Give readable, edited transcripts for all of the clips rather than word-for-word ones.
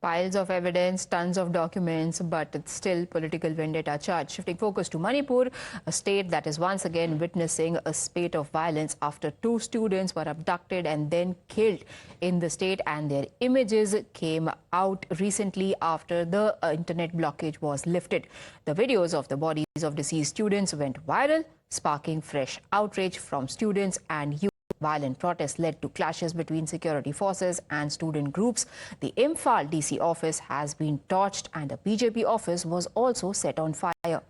Piles of evidence, tons of documents, but it's still political vendetta charge. Shifting focus to Manipur, a state that is once again witnessing a spate of violence after two students were abducted and then killed in the state, and their images came out recently after the internet blockage was lifted. The videos of the bodies of deceased students went viral, sparking fresh outrage from students and youth. Violent protests led to clashes between security forces and student groups. The Imphal DC office has been torched and the BJP office was also set on fire.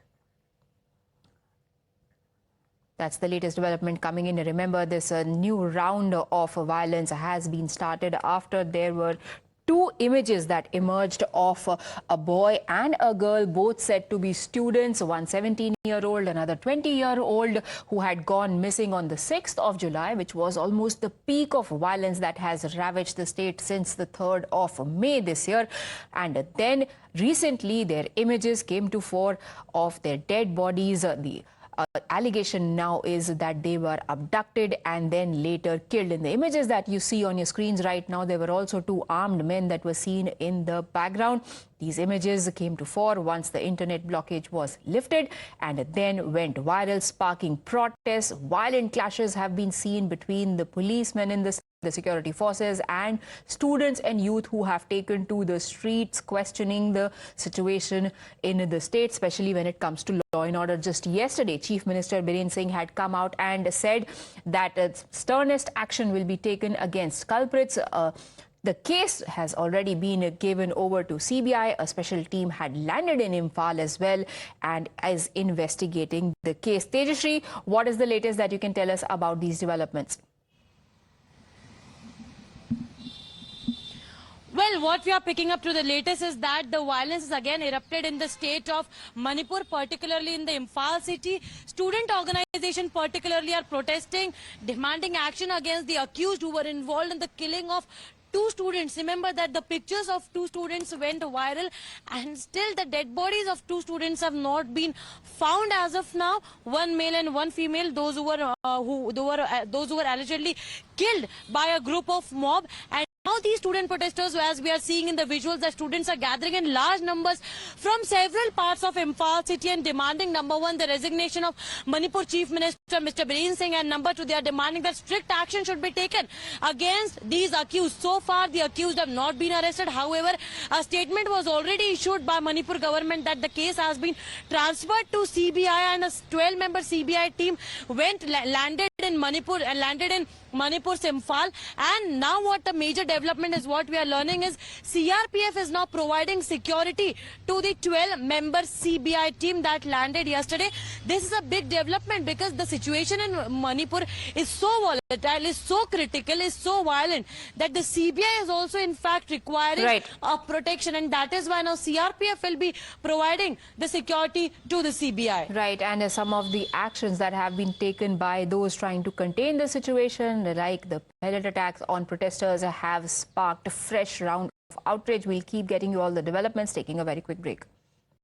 That's the latest development coming in. Remember, this new round of violence has been started after there were two images that emerged of a boy and a girl, both said to be students, one 17-year-old, another 20-year-old, who had gone missing on the 6th of July, which was almost the peak of violence that has ravaged the state since the 3rd of May this year. And then recently, their images came to fore of their dead bodies. The allegation now is that they were abducted and then later killed. In the images that you see on your screens right now, there were also two armed men that were seen in the background. These images came to fore once the internet blockage was lifted and then went viral, sparking protests. Violent clashes have been seen between the policemen in the security forces and students and youth who have taken to the streets questioning the situation in the state, especially when it comes to law and order. Just yesterday, Chief Minister Biren Singh had come out and said that sternest action will be taken against culprits. The case has already been given over to CBI. A special team had landed in Imphal as well and is investigating the case. Tejashree, what is the latest that you can tell us about these developments? Well, what we are picking up to the latest is that the violence is again erupted in the state of Manipur, particularly in the Imphal city. Student organizations particularly are protesting, demanding action against the accused who were involved in the killing of two students. Remember that the pictures of two students went viral and still the dead bodies of two students have not been found as of now. One male and one female, those who were allegedly killed by a group of mob. And now these student protesters, as we are seeing in the visuals, the students are gathering in large numbers from several parts of Imphal city and demanding, number one, the resignation of Manipur Chief Minister Mr. Biren Singh, and number two, they are demanding that strict action should be taken against these accused. So far, the accused have not been arrested. However, a statement was already issued by Manipur government that the case has been transferred to CBI, and a 12-member CBI team landed in Manipur's Imphal. And now what the major development is, what we are learning is CRPF is now providing security to the 12-member CBI team that landed yesterday. This is a big development because the situation in Manipur is so volatile, is so critical, is so violent that the CBI is also in fact requiring a protection, and that is why now CRPF will be providing the security to the CBI. Right, and some of the actions that have been taken by those trying to contain the situation, like the pellet attacks on protesters, have sparked a fresh round of outrage. We'll keep getting you all the developments, taking a very quick break.